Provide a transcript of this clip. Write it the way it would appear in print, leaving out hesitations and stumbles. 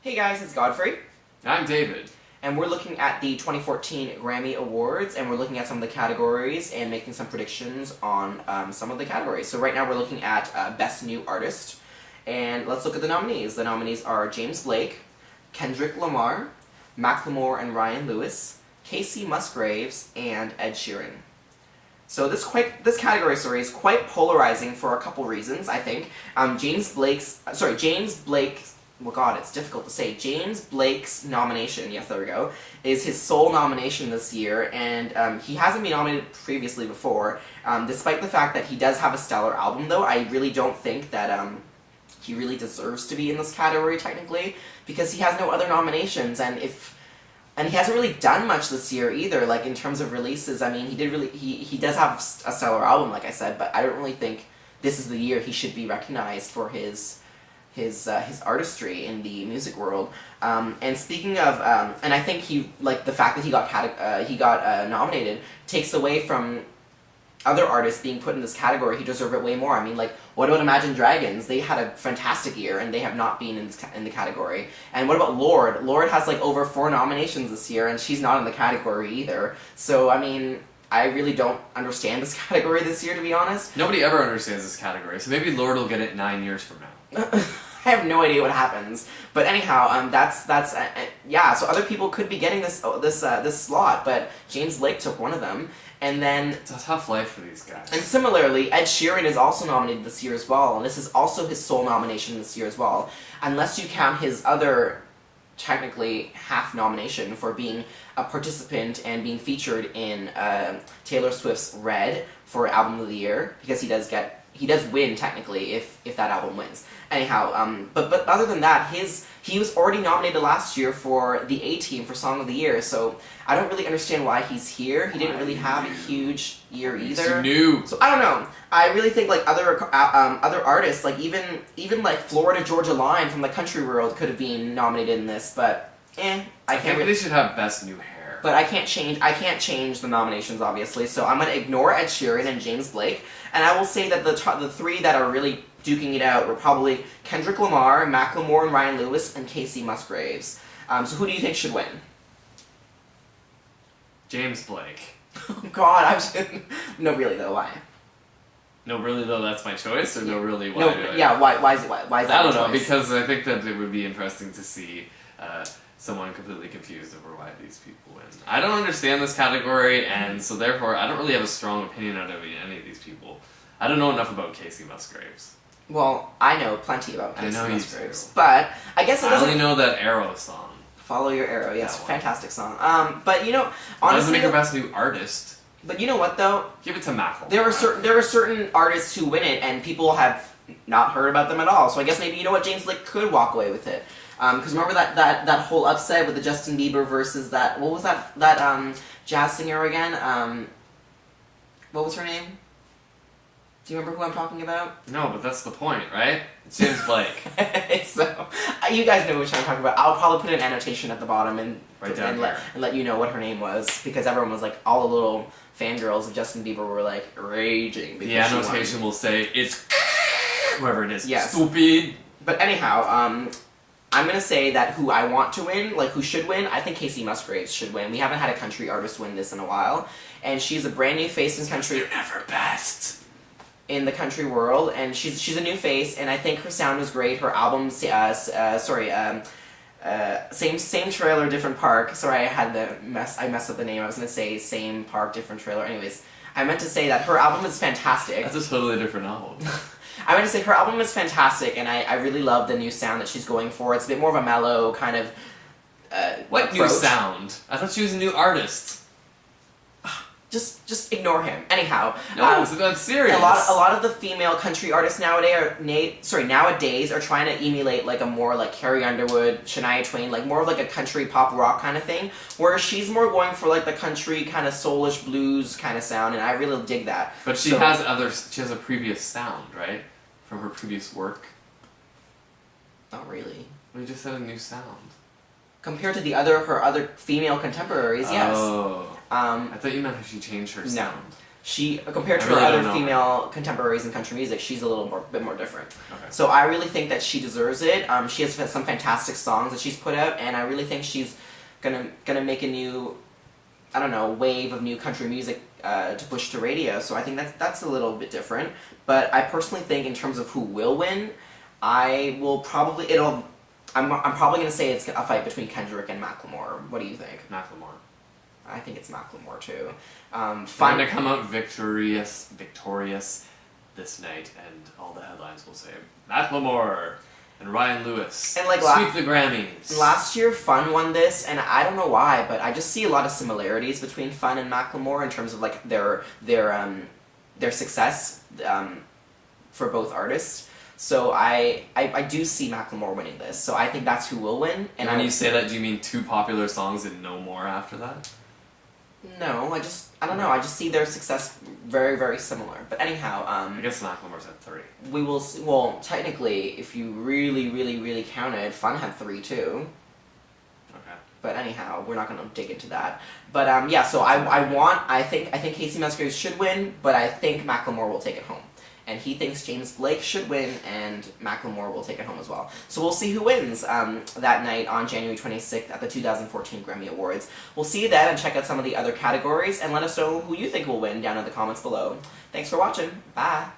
Hey guys, it's Godfrey. I'm David. And we're looking at the 2014 Grammy Awards, and we're looking at some of the categories and making some predictions on some of the categories. So right now we're looking at Best New Artist, and let's look at the nominees. The nominees are James Blake, Kendrick Lamar, Macklemore and Ryan Lewis, Casey Musgraves, and Ed Sheeran. So this category, is quite polarizing for a couple reasons, I think. James Blake's nomination, yes, there we go, is his sole nomination this year, and he hasn't been nominated previously before. Despite the fact that he does have a stellar album, though, I really don't think that he really deserves to be in this category, technically, because he has no other nominations, and he hasn't really done much this year either, like, in terms of releases. I mean, he does have a stellar album, like I said, but I don't really think this is the year he should be recognized for his artistry in the music world. And speaking of, and I think the fact that he got nominated takes away from other artists being put in this category. He deserved it way more. I mean, like, what about Imagine Dragons? They had a fantastic year, and they have not been in the category. And what about Lorde? Lorde has, like, over 4 nominations this year, and she's not in the category either. So, I mean, I really don't understand this category this year, to be honest. Nobody ever understands this category, so maybe Lorde will get it 9 years from now. I have no idea what happens, but anyhow, yeah. So other people could be getting this slot, but James Blake took one of them, and then it's a tough life for these guys. And similarly, Ed Sheeran is also nominated this year as well, and this is also his sole nomination this year as well, unless you count his other, technically half nomination for being a participant and being featured in Taylor Swift's Red for Album of the Year, because he does win technically if that album wins. Anyhow, but other than that, he was already nominated last year for the A-Team for Song of the Year, so I don't really understand why he's here. He didn't really have a huge year either. So I don't know. I really think like other artists, like even like Florida Georgia Line from the country world could have been nominated in this, but I can't. They should have Best New Hair. But I can't change the nominations, obviously, so I'm going to ignore Ed Sheeran and James Blake, and I will say that the 3 that are really duking it out were probably Kendrick Lamar, Macklemore and Ryan Lewis, and Casey Musgraves. So who do you think should win? James Blake. Oh God, no, really though, why? No, really though, that's my choice, or no, really, why? Why is that? I don't know, because I think that it would be interesting to see someone completely confused over why these people win. I don't understand this category, and so therefore I don't really have a strong opinion out of any of these people. I don't know enough about Casey Musgraves. Well, I know plenty about Casey Musgraves, too. But I guess it doesn't. I only know that Arrow song. Follow Your Arrow, yes, fantastic song. But you know, honestly, doesn't make her Best New Artist. But you know what though? Give it to Macklemore. There are certain artists who win it, and people have not heard about them at all. So I guess maybe, you know what, James Blake could walk away with it. Because remember that whole upset with the Justin Bieber versus what was that jazz singer again? What was her name? Do you remember who I'm talking about? No, but that's the point, right? It's James Blake. So, you guys know which I'm talking about. I'll probably put an annotation at the bottom and let you know what her name was, because everyone was like, all the little fangirls of Justin Bieber were like raging. The annotation will say, it's whoever it is. Yes. Stupid. But anyhow, I'm going to say that who I want to win, like who should win, I think Casey Musgraves should win. We haven't had a country artist win this in a while, and she's a brand new face in country. You're never best. In the country world, and she's a new face, and I think her sound is great. Her album, same trailer, different park. Sorry, I messed up the name. I was going to say same park, different trailer. Anyways, I meant to say that her album is fantastic. That's a totally different album. I meant to say her album is fantastic, and I really love the new sound that she's going for. It's a bit more of a mellow kind of What approach. New sound? I thought she was a new artist. Just ignore him. Anyhow, no, I'm serious. A lot of the female country artists nowadays are trying to emulate like a more like Carrie Underwood, Shania Twain, like more of like a country pop rock kind of thing, where she's more going for like the country kind of soulish blues kind of sound, and I really dig that. But she has a previous sound, right, from her previous work. Not really. We just said a new sound. Compared to her other female contemporaries, yes. Oh. I thought you meant how she changed her sound. No. She, compared to I really her don't other know female contemporaries in country music, she's a bit more different. Okay. So I really think that she deserves it. She has some fantastic songs that she's put out, and I really think she's gonna make a new, I don't know, wave of new country music to push to radio. So I think that's a little bit different. But I personally think in terms of who will win, I'm probably gonna say it's a fight between Kendrick and Macklemore. What do you think? Macklemore. I think it's Macklemore too. Fun to come out victorious this night, and all the headlines will say Macklemore and Ryan Lewis And, like, sweep the Grammys. Last year, Fun won this, and I don't know why, but I just see a lot of similarities between Fun and Macklemore in terms of like their success for both artists. So I do see Macklemore winning this. So I think that's who will win. And when you say that, do you mean two popular songs and no more after that? No, I don't know. I just see their success very, very similar. But anyhow, I guess Macklemore's at 3. we will see. Well, technically, if you really, really, really counted, Fun had 3 too. Okay. But anyhow, we're not going to dig into that. But yeah, so I think Casey Musgraves should win, but I think Macklemore will take it home. And he thinks James Blake should win, and Macklemore will take it home as well. So we'll see who wins that night on January 26th at the 2014 Grammy Awards. We'll see you then, and check out some of the other categories, and let us know who you think will win down in the comments below. Thanks for watching. Bye!